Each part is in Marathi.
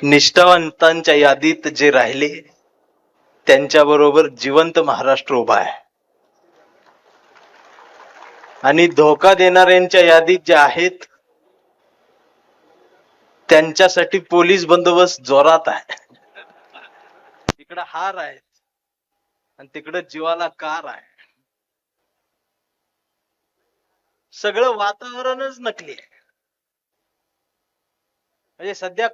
निष्ठावंतांच्या यादीत जे राहिले त्यांच्याबरोबर जिवंत महाराष्ट्र उभा आहे आणि धोका देणाऱ्यांच्या यादीत जे आहेत त्यांच्यासाठी पोलीस बंदोबस्त जोरात आहे. इकडे हार आहे आणि तिकडे जीवाला कार आहे. सगळं वातावरणच नकली आहे. म्हणजे सध्या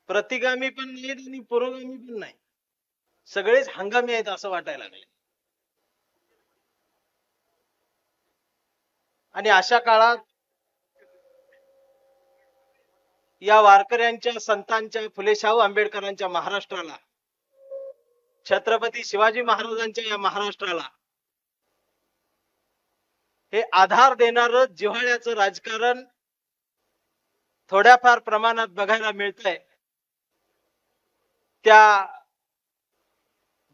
प्रतिगामी पण नाही आणि पुरोगामी पण नाही, सगळेच हंगामी आहेत असं वाटायला लागले. आणि अशा काळात या वारकऱ्यांच्या, संतांच्या, फुले शाहू आंबेडकरांच्या महाराष्ट्राला, छत्रपती शिवाजी महाराजांच्या या महाराष्ट्राला हे आधार देणारं जिव्हाळ्याचं राजकारण थोड्याफार प्रमाणात बघायला मिळतंय. त्या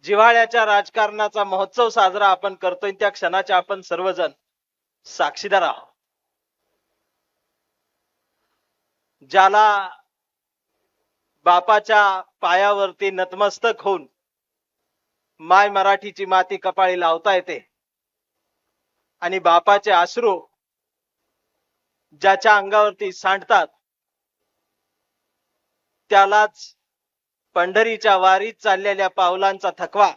जिव्हाळ्याच्या राजकारणाचा महोत्सव साजरा आपण करतोय, त्या क्षणाच्या आपण सर्वजण साक्षीदार आहोत. ज्याला बापाच्या पायावरती नतमस्तक होऊन माय मराठीची माती कपाळी लावता येते आणि बापाचे अश्रू ज्याच्या अंगावरती सांडतात त्यालाच पंढरीच्या वारीत चाललेल्या पावलांचा थकवा,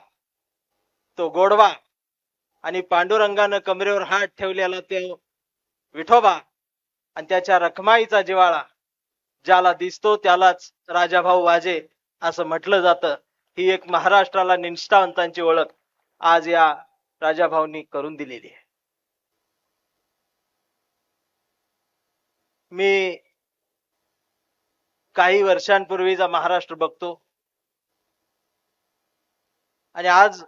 तो गोडवा आणि पांडुरंगानं कमरेवर हात ठेवलेला ते विठोबा आणि त्याच्या रखमाईचा जिव्हाळा ज्याला दिसतो त्यालाच राजाभाऊ वाजे असं म्हटलं जातं. ही एक महाराष्ट्राला निष्ठावंतांची ओळख आज या राजाभाऊंनी करून दिलेली आहे. मी काही वर्षांपूर्वीचा महाराष्ट्र बघतो आणि आज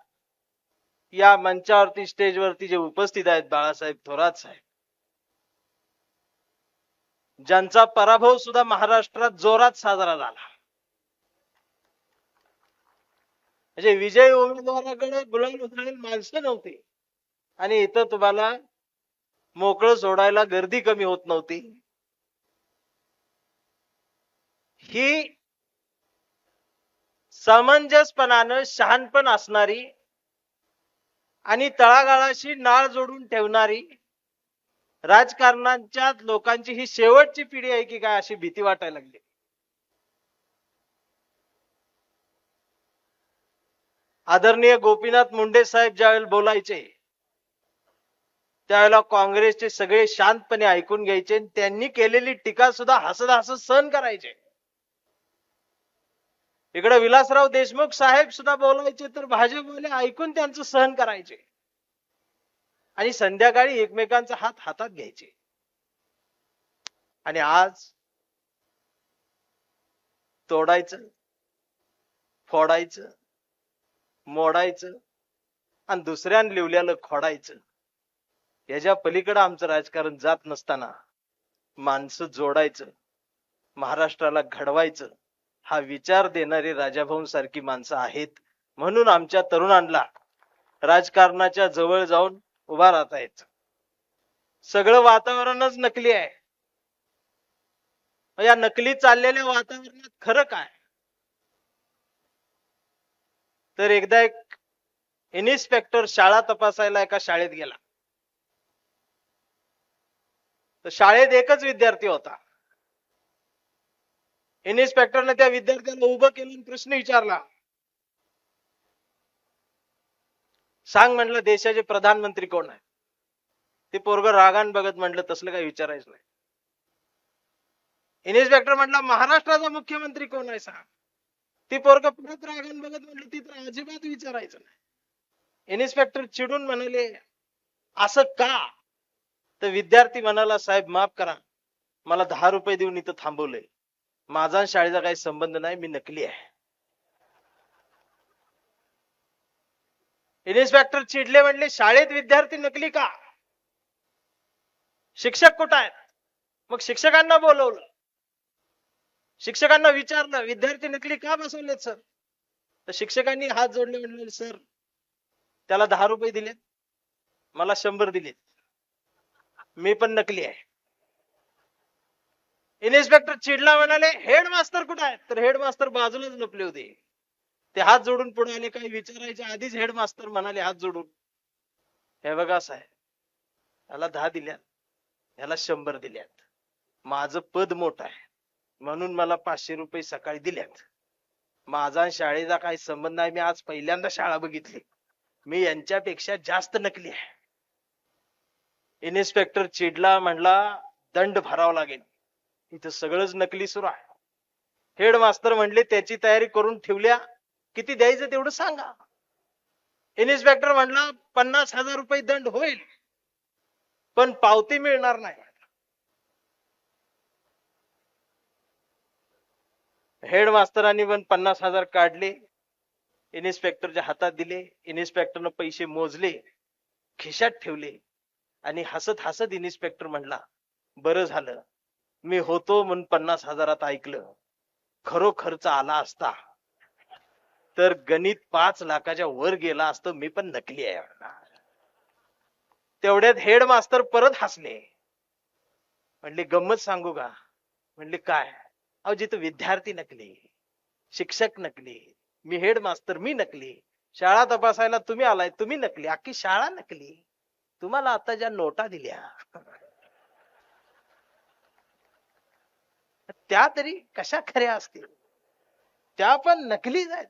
या मंचावरती, स्टेजवरती जे उपस्थित आहेत बाळासाहेब थोरात साहेब, ज्यांचा पराभव सुद्धा महाराष्ट्रात जोरात साजरा झाला. म्हणजे विजयी उमेदवाराकडे गुलाल उधळेल माणसं नव्हती आणि इथं तुम्हाला मोकळं सोडायला गर्दी कमी होत नव्हती. ही समंजसपणानं शहाणपण असणारी आणि तळागाळाशी नाळ जोडून ठेवणारी राजकारणाच्या लोकांची ही शेवटची पिढी आहे की काय अशी भीती वाटायला लागली. आदरणीय गोपीनाथ मुंडे साहेब ज्यावेळेला बोलायचे त्यावेळेला काँग्रेसचे सगळे शांतपणे ऐकून घ्यायचे, त्यांनी केलेली टीका सुद्धा हसत हसत सहन करायचे. इकडे विलासराव देशमुख साहेब सुद्धा बोलायचे तर भाजपवाले ऐकून त्यांचं सहन करायचे आणि संध्याकाळी एकमेकांचा हात हातात घ्यायचे. आणि आज तोडायचं, फोडायचं, मोडायचं आणि दुसऱ्यान लिवल्याला खोडायचं, याच्या पलीकडे आमचं राजकारण जात नसताना माणसं जोडायचं, महाराष्ट्राला घडवायचं हा विचार देणारी राजाभाऊंसारखी माणसं आहेत. म्हणून आमच्या तरुणांना राजकारणाच्या जवळ जाऊन उभा राहता येतं. सगळं वातावरणच नकली आहे. या नकली चाललेल्या वातावरणात खरं काय? तर एकदा एक इन्स्पेक्टर शाळा तपासायला एका शाळेत गेला. तर शाळेत एकच विद्यार्थी होता. इन्स्पेक्टरने त्या विद्यार्थ्याला उभं केलं, प्रश्न विचारला, सांग म्हटलं देशाचे प्रधानमंत्री कोण आहे? ते पोरग रागान बघत म्हटलं तसलं काही विचारायचं नाही. इन्स्पेक्टर म्हटलं महाराष्ट्राचा मुख्यमंत्री कोण आहे सांग. ती पोरग परत रागान बघत म्हटलं ती तर अजिबात विचारायचं नाही. इन्स्पेक्टर चिडून म्हणाले असं का? तर विद्यार्थी म्हणाला साहेब माफ करा, मला 10 रुपये देऊन इथं थांबवलंय, माझा शाळेचा काही संबंध नाही, मी नकली आहे. इन्स्पेक्टर चिडले, म्हणले शाळेत विद्यार्थी नकली का? शिक्षक कुठं आहेत? मग शिक्षकांना बोलवलं, शिक्षकांना विचारलं विद्यार्थी नकली का बसवलेत सर? तर शिक्षकांनी हात जोडले, म्हणले सर त्याला 10 रुपये दिलेत, मला 100 दिलेत, मी पण नकली आहे. इन्स्पेक्टर चिडला, म्हणाले हेडमास्तर कुठे आहे? तर हेडमास्तर बाजूलाच लपले होते. ते हात जोडून पुढे आले, काही विचारायच्या आधीच हेडमास्तर म्हणाले हात जोडून, हे बघा साहेब, याला 10 दिल्यात, याला 100 दिल्यात, माझं पद मोठं आहे म्हणून मला 500 रुपये सकाळी दिल्यात, माझा शाळेचा काही संबंध नाही, मी आज पहिल्यांदा शाळा बघितली, मी यांच्यापेक्षा जास्त नकली आहे. इन्स्पेक्टर चिडला, म्हणला दंड भरावा लागेल, इथं सगळंच नकली सुरू आहे. हेडमास्तर म्हणले त्याची तयारी करून ठेवल्या, किती द्यायचं तेवढं सांगा. इन्स्पेक्टर म्हणला 50,000 रुपये दंड होईल, पण पावती मिळणार नाही. हेडमास्तरांनी पण 50,000 काढले, इन्स्पेक्टरच्या हातात दिले. इन्स्पेक्टरनं पैसे मोजले, खिशात ठेवले आणि हसत हसत इन्स्पेक्टर म्हणला, बरं झालं मी होतो म्हणून 50,000 ऐकलं, खरोखरच आला असता तर गणित 5 लाखाच्या वर गेला असतं, मी पण नकली आहे. तेवढ्यात हेडमास्तर परत हसले, म्हणले गंमत सांगू का? म्हणले काय? अहो जिथं विद्यार्थी नकली, शिक्षक नकली, मी हेडमास्तर मी नकली, शाळा तपासायला तुम्ही आलाय तुम्ही नकली, अख्खी शाळा नकली, तुम्हाला आता ज्या नोटा दिल्या त्या तरी कशा खऱ्या असतील? त्या पण नकलीच आहेत.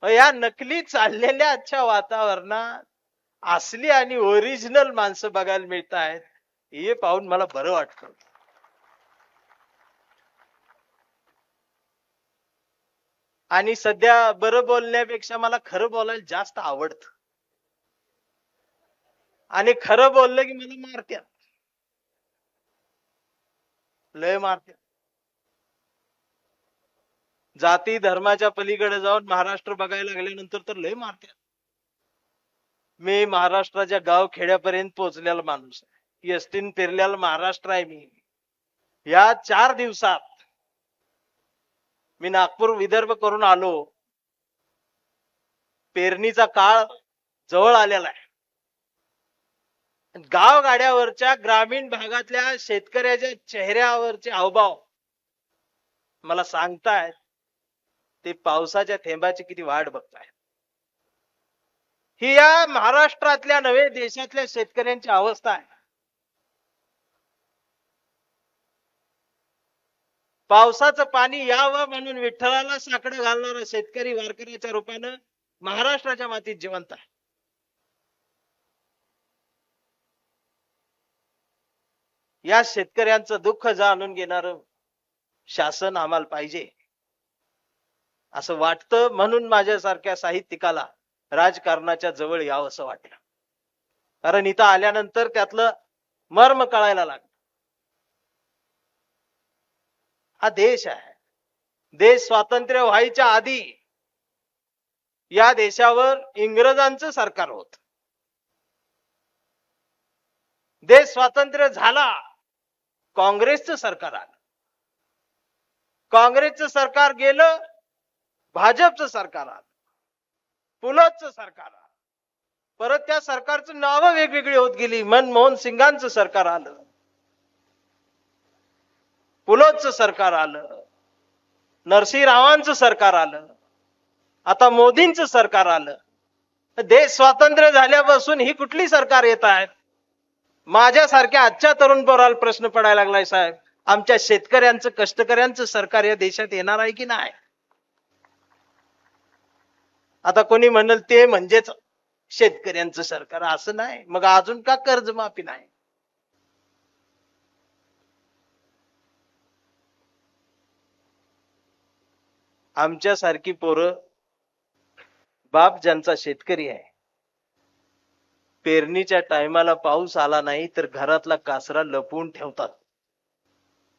या नकली चाललेल्या आजच्या वातावरणात असली आणि ओरिजिनल माणसं बघायला मिळत आहेत, हे पाहून मला बरं वाटतं. आणि सध्या बरं बोलण्यापेक्षा मला खरं बोलायला जास्त आवडतं, आणि खरं बोललं की मला मारत्यात, लय मारत्यात. जाती धर्माच्या पलीकडे जाऊन महाराष्ट्र बघायला लागल्यानंतर तर लय मारत्यात. मी महाराष्ट्राच्या गाव खेड्यापर्यंत पोहोचलेला माणूस आहे, एसटीन फिरलेला महाराष्ट्र आहे मी. या 4 दिवसात मी नागपूर विदर्भ करून आलो, पेरणीचा काळ जवळ आलेला आहे. गावगाड्यावरच्या ग्रामीण भागातल्या शेतकऱ्याच्या चेहऱ्यावरचे हावभाव मला सांगतायत ते पावसाच्या थेंबाची किती वाट बघतायत. ही या महाराष्ट्रातल्या नव्हे देशातल्या शेतकऱ्यांची अवस्था आहे. पावसाचं पाणी यावं म्हणून विठ्ठलाला साकडं घालणारा शेतकरी वारकऱ्याच्या रूपानं महाराष्ट्राच्या मातीत जिवंत आहे. या शेतकऱ्यांचं दुःख जाणून घेणारं शासन आम्हाला पाहिजे असं वाटतं, म्हणून माझ्यासारख्या साहित्यिकाला राजकारणाच्या जवळ यावं असं वाटलं. कारण इथं आल्यानंतर त्यातलं मर्म कळायला लागलं. हा देश आहे, देश स्वातंत्र्य व्हायच्या आधी या देशावर इंग्रजांचं सरकार होत. देश स्वातंत्र्य झाला, काँग्रेसचं सरकार आलं. काँग्रेसचं सरकार गेलं, भाजपचं सरकार आलं, पुलतचं सरकार आलं. परत त्या सरकारचं नावं वेगवेगळी होत गेली. मनमोहन सिंगांचं सरकार आलं, पुलतचं सरकार आलं, नरसिंहरावांचं सरकार आलं, आता मोदींचं सरकार आलं. देश स्वातंत्र्य झाल्यापासून ही कुठली सरकार येत आहेत? माझ्यासारख्या आजच्या तरुण पोराला प्रश्न पडायला लागलाय, साहेब आमच्या शेतकऱ्यांचं कष्टकऱ्यांचं सरकार या देशात येणार आहे की नाही? आता कोणी म्हणेल ते म्हणजेच शेतकऱ्यांचं सरकार, असं नाही. मग अजून का कर्जमाफी नाही? आमच्यासारखी पोरं, बाप ज्यांचा शेतकरी आहे, पेरणीच्या टायमाला पाऊस आला नाही तर घरातला कासरा लपवून ठेवतात.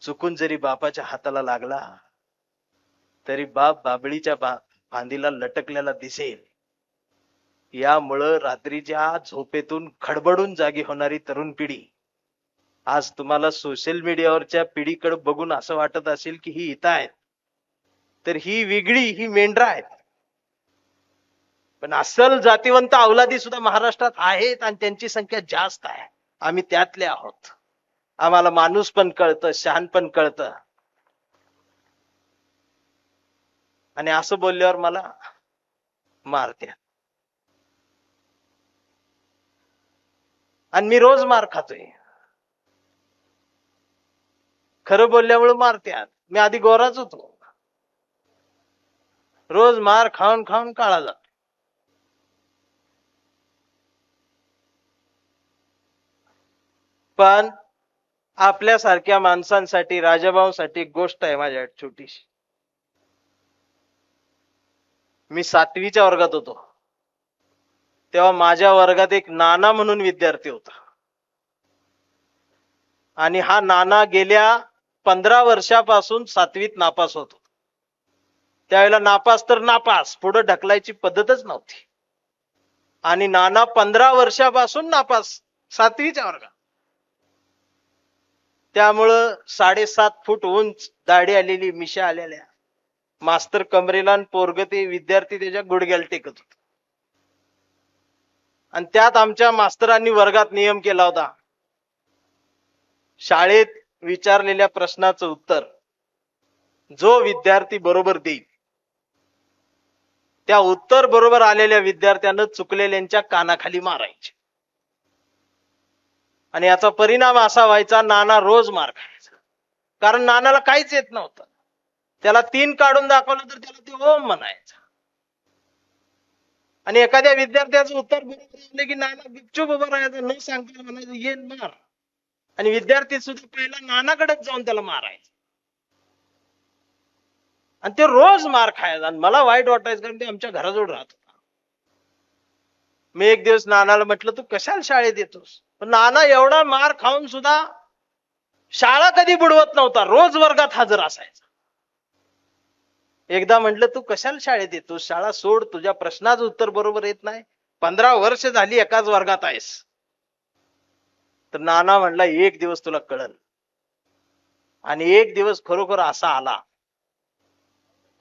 चुकून जरी बापाच्या हाताला लागला तरी बाप बाबळीच्या फांदीला लटकलेला दिसेल. यामुळं रात्रीच्या झोपेतून खडबडून जागी होणारी तरुण पिढी आज तुम्हाला सोशल मीडियावरच्या पिढीकडे बघून असं वाटत असेल की ही इथं आहेत, तर ही वेगळी, ही मेंढरा आहेत. पण असल जातीवंत अवलादी सुद्धा महाराष्ट्रात आहेत आणि त्यांची संख्या जास्त आहे. आम्ही त्यातले आहोत. आम्हाला माणूस पण कळतं, शहाण पण कळतं. आणि असं बोलल्यावर मला मारत्या. आणि मी रोज मार खातोय. खरं बोलल्यामुळे मारत्यात. मी आधी गोराच होतो. रोज मार खाऊन खाऊन काळा जातो. पण आपल्यासारख्या माणसांसाठी, राजाभाऊसाठी एक गोष्ट आहे माझ्या छोटीशी. मी 7वीच्या वर्गात होतो तेव्हा माझ्या वर्गात एक नाना म्हणून विद्यार्थी होता. आणि हा नाना गेल्या 15 वर्षापासून 7वीत नापास होतो. त्यावेळेला नापास तर नापास, पुढे ढकलायची पद्धतच नव्हती. आणि नाना 15 वर्षापासून नापास 7वीच्या वर्गात. त्यामुळं 7.5 फूट उंच, दाढी आलेली, मिशा आलेल्या, मास्तर कमरेला, पोरग ते विद्यार्थी त्याच्या गुडघ्याला टेकत होत. आणि त्यात आमच्या मास्तरांनी वर्गात नियम केला होता, शाळेत विचारलेल्या प्रश्नाचं उत्तर जो विद्यार्थी बरोबर देईल, त्या उत्तर बरोबर आलेल्या विद्यार्थ्यानं चुकलेल्यांच्या कानाखाली मारायचे. आणि याचा परिणाम असा व्हायचा, नाना रोज मार खायचा. कारण नानाला काहीच येत नव्हतं. त्याला 3 काढून दाखवलं तर त्याला ते ओम म्हणायचं. आणि एखाद्या विद्यार्थ्याचं उत्तर बरोबर आलं की नाना गुपचूप उभं राहायचं, न सांगता म्हणायचं ये मार. आणि विद्यार्थी सुद्धा पहिला नानाकडेच जाऊन त्याला मारायचं. आणि ते रोज मार खायचा. आणि मला वाईट वाटायचं, कारण ते आमच्या घराजवळ राहत होता. मी एक दिवस नानाला म्हटलं, तू कशाला शाळेत येतोस? पण नाना एवढा मार खाऊन सुद्धा शाळा कधी बुडवत नव्हता, रोज वर्गात हजर असायचा. एकदा म्हटलं, तू कशाला शाळेत येतोस? शाळा सोड, तुझ्या प्रश्नाचं उत्तर बरोबर येत नाही, 15 वर्ष झाली एकाच वर्गात आहेस. तर नाना म्हणला, एक दिवस तुला कळल. आणि एक दिवस खरोखर असा आला.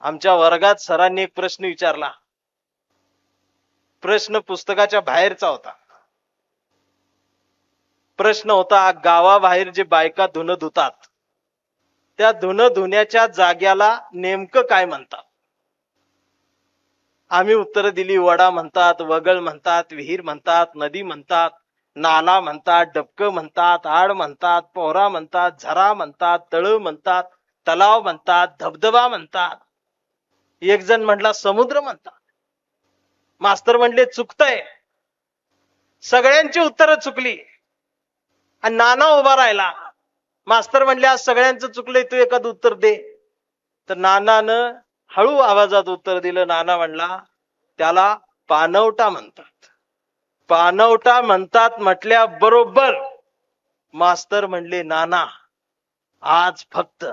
आमच्या वर्गात सरांनी एक प्रश्न विचारला. प्रश्न पुस्तकाच्या बाहेरचा होता. प्रश्न होता, गावाबाहेर जे बायका धुणं धुतात, त्या धुणं धुण्याच्या जाग्याला नेमकं काय म्हणतात? आम्ही उत्तर दिली, वडा म्हणतात, वगळ म्हणतात, विहीर म्हणतात, नदी म्हणतात, नाला म्हणतात, डबकं म्हणतात, आड म्हणतात, पोहरा म्हणतात, झरा म्हणतात, तळ म्हणतात, तलाव म्हणतात, धबधबा म्हणतात. एक जण म्हटला समुद्र म्हणतात. मास्तर म्हणले चुकतंय. सगळ्यांची उत्तरं चुकली. आणि नाना उभा राहिला. मास्तर म्हणले आज सगळ्यांचं चुकलंय, तू एखादं उत्तर दे. तर नानानं हळू आवाजात उत्तर दिलं. नाना म्हणला, त्याला पानवटा म्हणतात. पानवटा म्हणतात म्हटल्या बरोबर मास्तर म्हणले, नाना आज फक्त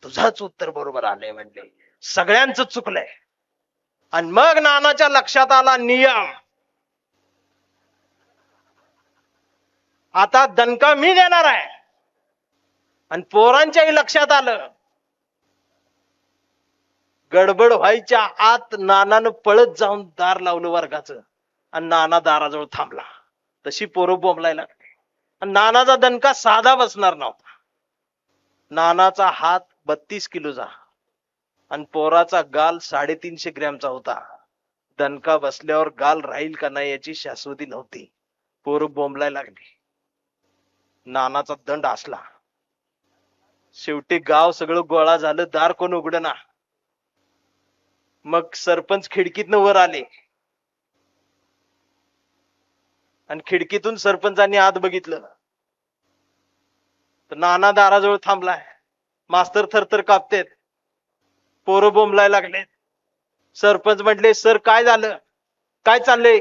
तुझाच उत्तर बरोबर आलंय म्हणले, सगळ्यांचं चुकलंय. आणि मग नानाच्या लक्षात आला नियम. आता दणका मी देणार आहे. आणि पोरांच्याही लक्षात आलं. गडबड व्हायच्या आत नानानं पळत जाऊन दार लावलं वर्गाचं. आणि नाना दाराजवळ थांबला. तशी पोरं बोंबलायला लागली. आणि नानाचा दणका साधा बसणार नव्हता. नानाचा हात 32 किलोचा आणि पोराचा गाल 350 ग्रॅमचा होता. दणका बसल्यावर गाल राहील का नाही याची शाश्वती नव्हती. पोरं बोंबलायला लागली. नानाचा दंड असला. शेवटी गाव सगळं गोळा झालं. दार कोण उघडना. मग सरपंच खिडकीतनं वर आले. आणि खिडकीतून सरपंचांनी आत बघितलं तर नाना दाराजवळ थांबलाय. मास्तर थरथर कापतेत. पोरं बोंबलायला लागले. सरपंच म्हटले, सर काय झालं? काय चाललंय?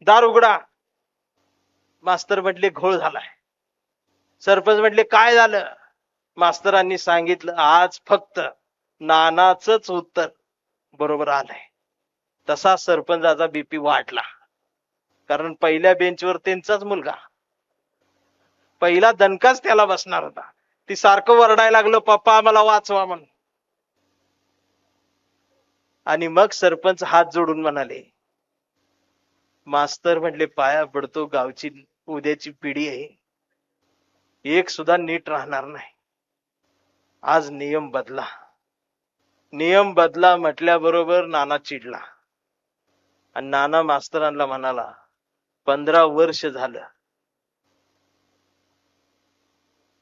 दार उघडा. मास्तर म्हटले, घोळ झालाय. सरपंच म्हटले, काय झालं? मास्तरांनी सांगितलं, आज फक्त नानाचंच उत्तर बरोबर आलंय. तसा सरपंचाचा बीपी वाढला. कारण पहिल्या बेंचवर त्यांचाच मुलगा. पहिला दणकाच त्याला बसणार होता. ती सारखं वरडायला लागलं, पप्पा आम्हाला वाचवा म्हणून. आणि मग सरपंच हात जोडून म्हणाले, मास्तर म्हटले पाया पडतो, गावची उद्याची पिढी आहे. एक सुद्धा नीट राहणार नाही. आज नियम बदला. नियम बदला म्हटल्याबरोबर नाना चिडला आणि नाना मास्तरांना म्हणाला, 15 वर्ष झालं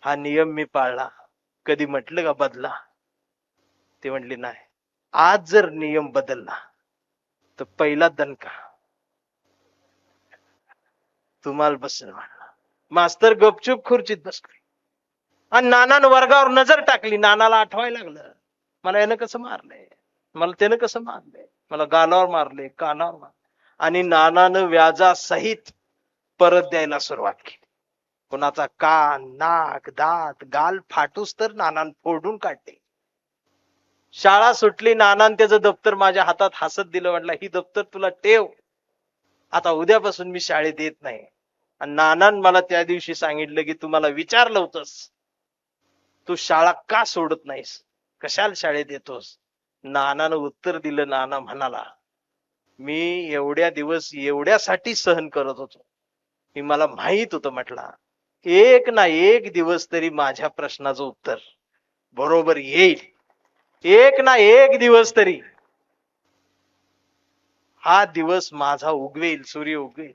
हा नियम मी पाळला, कधी म्हटलं का बदला? ते म्हटले नाही. आज जर नियम बदलला तर पहिला दणका तुम्हाला बसेल म्हणला. मास्तर गपचूप खुर्चीत बसले आणि नानानं वर्गावर नजर टाकली. नानाला आठवायला लागलं, मला यानं कसं मारलंय, मला त्यानं कसं मारलंय, मला गालावर मारले, कानावर मारले. आणि नानानं व्याजासहित परत द्यायला सुरुवात केली. कोणाचा कान, नाक, दात, गाल फाटूस तर नानान फोडून काढले. शाळा सुटली. नानान त्याचं दप्तर माझ्या हातात हसत दिलं. म्हटलं, ही दप्तर तुला ठेव, आता उद्यापासून मी शाळेत येत नाही. आणि नानान मला त्या दिवशी सांगितलं की तू मला विचारलं होतंस, तू शाळा का सोडत नाहीस, कशाला शाळेत येतोस? नानानं उत्तर दिलं. नाना म्हणाला, मी एवढ्या दिवस एवढ्यासाठी सहन करत होतो की मला माहित होतं, म्हटला एक ना एक दिवस तरी माझ्या प्रश्नाचं उत्तर बरोबर येईल, एक ना एक दिवस तरी हा दिवस माझा उगवेल, सूर्य उगवेल.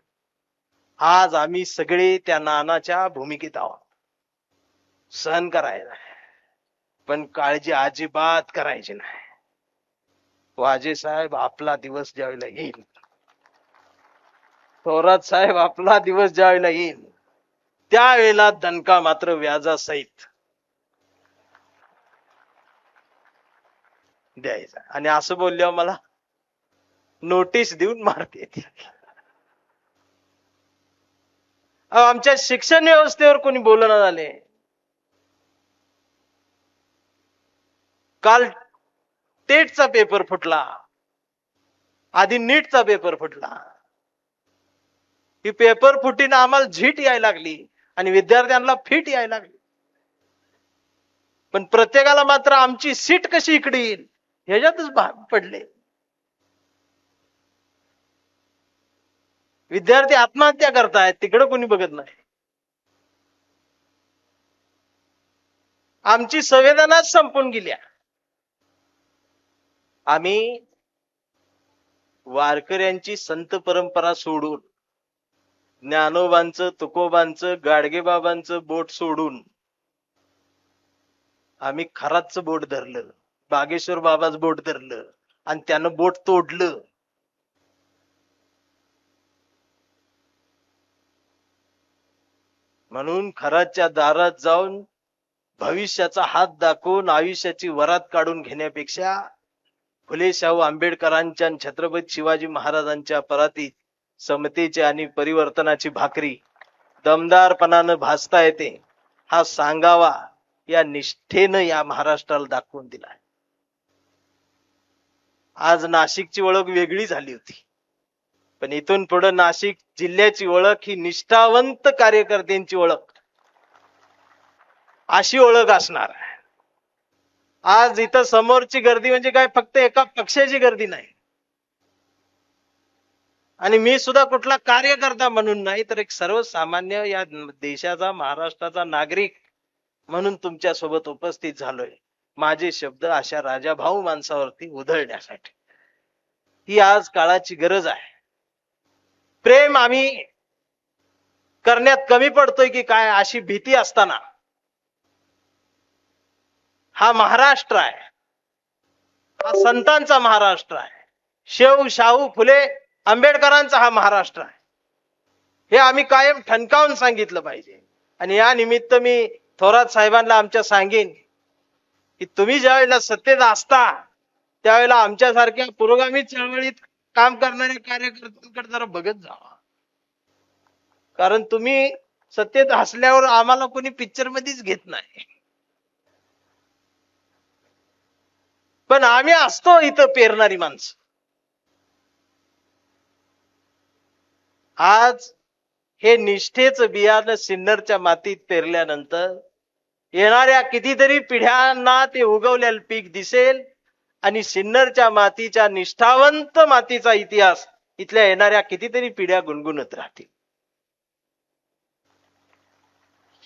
आज आम्ही सगळे त्या नानाच्या भूमिकेत आहोत. सहन करायला, पण काळजी अजिबात करायची नाही. वाजे साहेब आपला दिवस ज्यावेळेला येईल, थोरात साहेब आपला दिवस ज्यावेळेला येईल, त्यावेळेला दणका मात्र व्याजासहित द्यायचा. आणि असं बोलल्यावर मला नोटीस देऊन मारते. आमच्या शिक्षण व्यवस्थेवर कोणी बोलणं झाले. काल टेटचा पेपर फुटला, आधी नीटचा पेपर फुटला. ही पेपर फुटीने आम्हाला झीट यायला लागली आणि विद्यार्थ्यांना फिट यायला लागली. पण प्रत्येकाला मात्र आमची सीट कशी इकडे येईल ह्याच्यातच भाग पडले. विद्यार्थी आत्महत्या करतायत, तिकडे कोणी बघत नाही. आमची संवेदनाच संपून गेल्या. आम्ही वारकऱ्यांची संत परंपरा सोडून, ज्ञानोबांचं, तुकोबांचं, गाडगेबाबांचं बोट सोडून आम्ही खराचं बोट धरलं, बागेश्वर बाबाच बोट धरलं आणि त्यानं बोट तोडलं. म्हणून खराच्या दारात जाऊन भविष्याचा हात दाखवून आयुष्याची वरात काढून घेण्यापेक्षा फुले शाहू आंबेडकरांच्या छत्रपती शिवाजी महाराजांच्या परातीत समतेची आणि परिवर्तनाची भाकरी दमदारपणानं भासता येते हा सांगावा या निष्ठेनं या महाराष्ट्राला दाखवून दिला. आज नाशिकची ओळख वेगळी झाली होती, पण इथून पुढे नाशिक जिल्ह्याची ओळख ही निष्ठावंत कार्यकर्त्यांची ओळख अशी ओळख असणार आहे. आज इथं समोरची गर्दी म्हणजे काय फक्त एका पक्षाची गर्दी नाही, आणि मी सुद्धा कुठला कार्यकर्ता म्हणून नाही तर एक सर्वसामान्य या देशाचा, महाराष्ट्राचा नागरिक म्हणून तुमच्या सोबत उपस्थित झालोय. माझे शब्द अशा राजाभाऊ माणसावरती उधळण्यासाठी. ही आज काळाची गरज आहे. प्रेम आम्ही करण्यात कमी पडतोय की काय अशी भीती असताना हा महाराष्ट्र आहे, हा संतांचा महाराष्ट्र आहे, शेव शाहू फुले आंबेडकरांचा हा महाराष्ट्र आहे. हे आम्ही कायम ठणकावून सांगितलं पाहिजे. आणि या निमित्त मी थोरात साहेबांना आमच्या सांगेन की तुम्ही ज्या वेळेला सत्तेत असता त्यावेळेला आमच्यासारख्या पुरोगामी चळवळीत काम करणाऱ्या कार्यकर्त्यांकडे जरा बघत जावा. कारण तुम्ही सत्तेत असल्यावर आम्हाला कोणी पिक्चर मध्येच घेत नाही, पण आम्ही असतो इथं पेरणारी माणसं. आज हे निष्ठेचं बियाणं सिन्नरच्या मातीत पेरल्यानंतर येणाऱ्या कितीतरी पिढ्यांना ते उगवलेलं पीक दिसेल आणि सिन्नरच्या मातीच्या निष्ठावंत मातीचा इतिहास इथल्या येणाऱ्या कितीतरी पिढ्या गुणगुणत राहतील.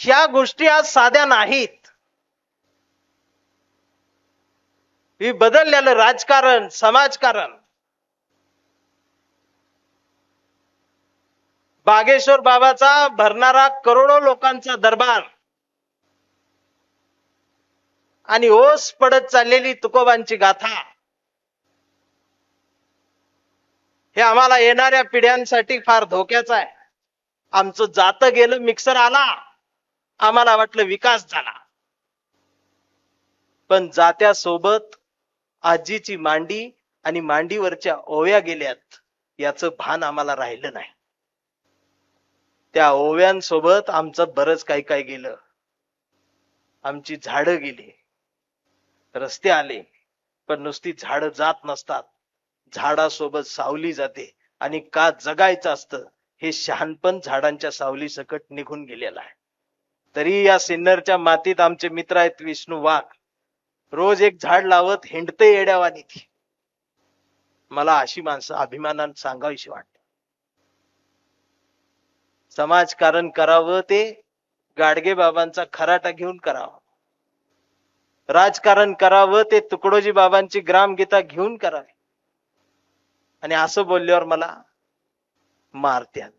ह्या गोष्टी आज साध्या नाहीत. ही बदललेलं राजकारण, समाजकारण. बागेश्वर बाबाचा भरणारा करोडो लोकांचा दरबार आणि ओस पडत चाललेली तुकोबांची गाथा हे आम्हाला येणाऱ्या पिढ्यांसाठी फार धोक्याचं आहे. आमचं जातं गेलं, मिक्सर आला, आम्हाला वाटलं विकास झाला, पण जात्यासोबत आजीची मांडी आणि मांडीवरच्या ओव्या गेल्यात याचं भान आम्हाला राहिलं नाही. त्या ओव्यांसोबत आमचं बरंच काही काय गेलं. आमची झाडं गेली, रस्ते आले, पण नुसती झाडं जात नसतात, झाडासोबत सावली जाते. आणि का जगायचं असतं हे शहाणपण झाडांच्या सावली सकट निघून गेलेलं आहे. तरी या सिन्नरच्या मातीत आमचे मित्र आहेत विष्णू वाघ, रोज एक झाड लावत हिंडते येड्यावानी. मला अशी माणसं अभिमानाने सांगावीशी वाटत. समाजकारण करावं ते गाडगे बाबांचा खराटा घेऊन करावं, राजकारण करावं ते तुकडोजी बाबांची ग्रामगीता घेऊन करावे. आणि असं बोलल्यावर मला मारत्यात.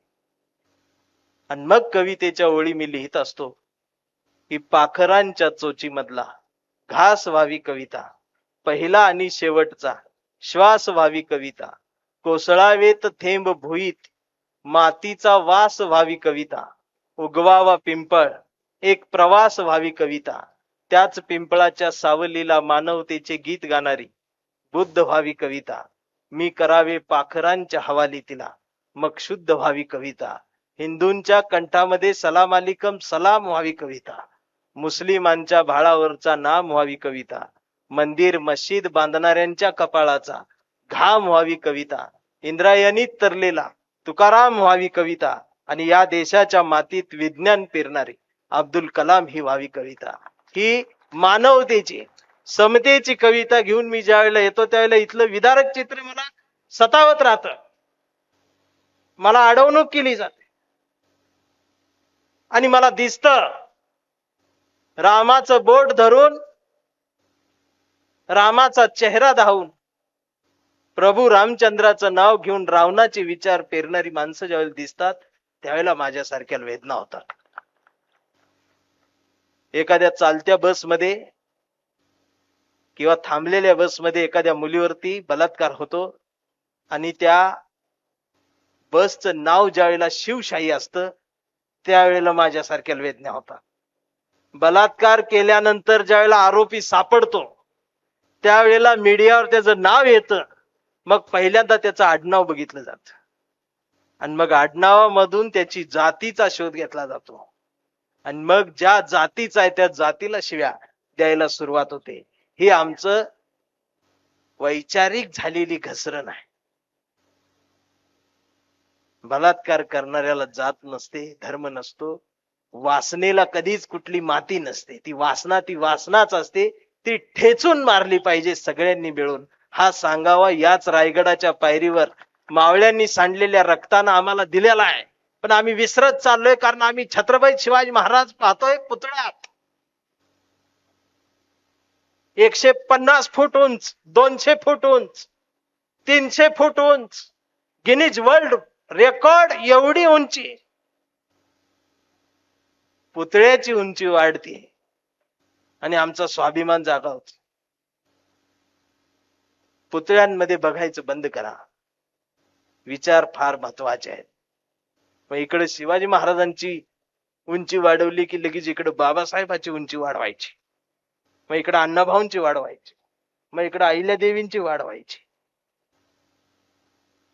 आणि मग कवितेच्या ओळी मी लिहित असतो की पाखरांच्या चोची मधला घास व्हावी कविता, पहिला आणि शेवटचा श्वास व्हावी कविता, कोसळावेत थेंब भुईत मातीचा वास व्हावी कविता, उगवावा पिंपळ एक प्रवास व्हावी कविता, त्याच पिंपळाच्या सावलीला मानवतेचे गीत गाणारी बुद्ध व्हावी कविता, मी करावे पाखरांच्या हवाली तिला मग शुद्ध व्हावी कविता, हिंदूंच्या कंठामध्ये सलाम अलिकम सलाम व्हावी कविता, मुस्लिमांच्या भाळावरचा नाम व्हावी कविता, मंदिर मस्जिद बांधणाऱ्यांच्या कपाळाचा घाम व्हावी कविता, इंद्रायणीत तरलेला तुकाराम व्हावी कविता, आणि या देशाच्या मातीत विज्ञान पेरणारी अब्दुल कलाम ही व्हावी कविता. ही मानवतेची समतेची कविता घेऊन मी ज्या वेळेला येतो त्यावेळेला इथलं विदारक चित्र मला सतावत राहतं. मला अडवणूक केली जाते आणि मला दिसतं रामाचं बोट धरून, रामाचा चेहरा धावून, प्रभू रामचंद्राचं नाव घेऊन रावणाचे विचार पेरणारी माणसं ज्यावेळेला दिसतात त्यावेळेला माझ्यासारख्या वेदना होतात. एखाद्या चालत्या बसमध्ये किंवा थांबलेल्या बसमध्ये एखाद्या मुलीवरती बलात्कार होतो आणि त्या बसचं नाव ज्यावेळेला शिवशाही असतं त्यावेळेला माझ्यासारख्या वेदना होतात. बलात्कार केल्यानंतर ज्यावेळेला आरोपी सापडतो त्यावेळेला मीडियावर त्याचं नाव येतं, मग पहिल्यांदा त्याचं आडनाव बघितलं जातं आणि मग आडनावामधून त्याची जातीचा शोध घेतला जातो आणि मग ज्या जातीचा आहे त्या जातीला शिव्या द्यायला सुरुवात होते. ही आमचं वैचारिक झालेली घसरण आहे. बलात्कार करणाऱ्याला जात नसते, धर्म नसतो, वासनेला कधीच कुठली माती नसते, ती वासनाच असते, ती ठेचून मारली पाहिजे सगळ्यांनी मिळून. हा सांगावा याच रायगडाच्या पायरीवर मावळ्यांनी सांडलेल्या रक्तानं आम्हाला दिलेला आहे, पण आम्ही विसरत चाललोय कारण आम्ही छत्रपती शिवाजी महाराज पाहतोय पुतळ्यात 150 फूट उंच, 200 फूट उंच, 300 फूट उंच, गिनीज वर्ल्ड रेकॉर्ड एवढी उंची पुतळ्याची उंची वाढते आणि आमचा स्वाभिमान जागा होतो. पुतळ्यांमध्ये बघायचं बंद करा. विचार फार महत्वाचे आहेत. मग इकडे शिवाजी महाराजांची उंची वाढवली की लगेच इकडे बाबासाहेबांची उंची वाढवायची, मग इकडे अण्णाभाऊंची वाढवायची, मग इकडे अहिल्यादेवींची वाढवायची.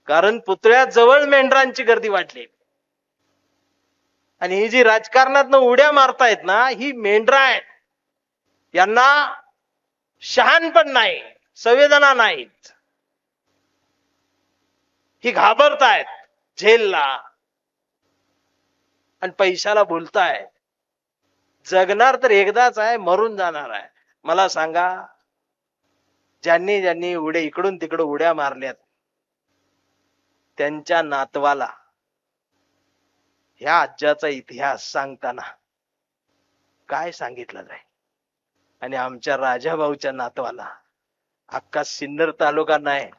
कारण पुतळ्याजवळ मेंढरांची गर्दी वाटली आणि ही जी राजकारणातनं उड्या मारतायत ना, ही मेंढरा आहेत. यांना शहाणपण नाही, संवेदना नाहीत. ही घाबरतायत झेलला आणि पैशाला बोलतायत. जगणार तर एकदाच आहे, मरून जाणार आहे. मला सांगा, ज्यांनी ज्यांनी इकडून तिकडे उड्या मारल्यात त्यांच्या नातवाला ह्या आज्याचा इतिहास सांगताना काय सांगितलं जाईल. आणि आमच्या राजाभाऊच्या नातवाला अख्खा सिन्नर तालुका नाही,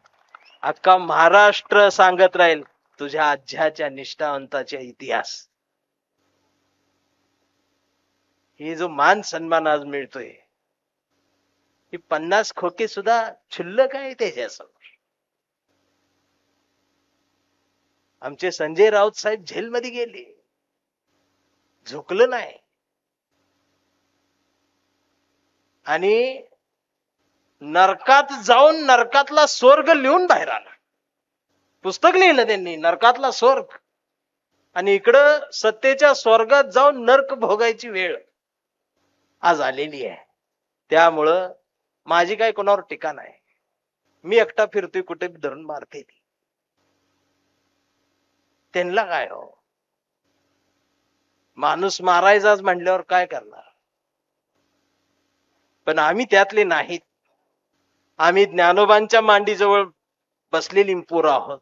अख्खा महाराष्ट्र सांगत राहील तुझ्या आज्याच्या निष्ठावंताचा इतिहास. ही जो मान सन्मान आज मिळतोय, ही 50 खोके सुद्धा क्षुल्लक आहे त्याच्यासमोर. आमचे संजय राऊत साहेब जेलमध्ये गेले, झुकलं नाही. आणि नरकात जाऊन नरकातला स्वर्ग लिहून बाहेर आला. पुस्तक लिहिलं त्यांनी, नरकातला स्वर्ग. आणि इकडं सत्तेच्या स्वर्गात जाऊन नरक भोगायची वेळ आज आलेली आहे. त्यामुळं माझी काय कोणावर टीका नाही. मी एकटा फिरतोय, कुठे धरून मारते ती, त्यांना काय हो. माणूस मारायचाच म्हटल्यावर काय करणार. पण आम्ही त्यातले नाहीत. आम्ही ज्ञानोबांच्या मांडीजवळ बसलेली पोरं आहोत.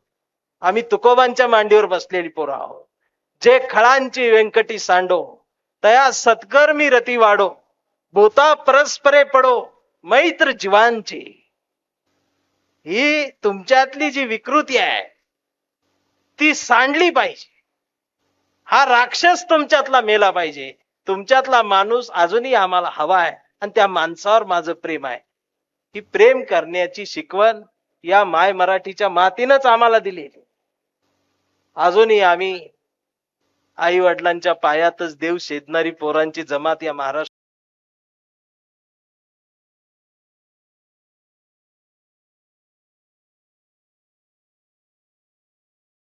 आम्ही तुकोबांच्या मांडीवर बसलेली पोरं आहोत. जे खळांची व्यंकटी सांडो, तया सत्कर्मी रती वाढो, भूता परस्परे पडो मैत्र जीवांची. ही तुमच्यातली जी विकृती आहे ती सांडली पाहिजे. हा राक्षस तुमच्यातला मेला पाहिजे. तुमच्यातला माणूस अजूनही आम्हाला हवा आहे आणि त्या माणसावर माझं प्रेम आहे. ही प्रेम करण्याची शिकवण या माय मराठीच्या मातीनंच आम्हाला दिलेली. अजूनही आम्ही आई वडिलांच्या पायातच देव शेदणारी पोरांची जमात या महाराष्ट्र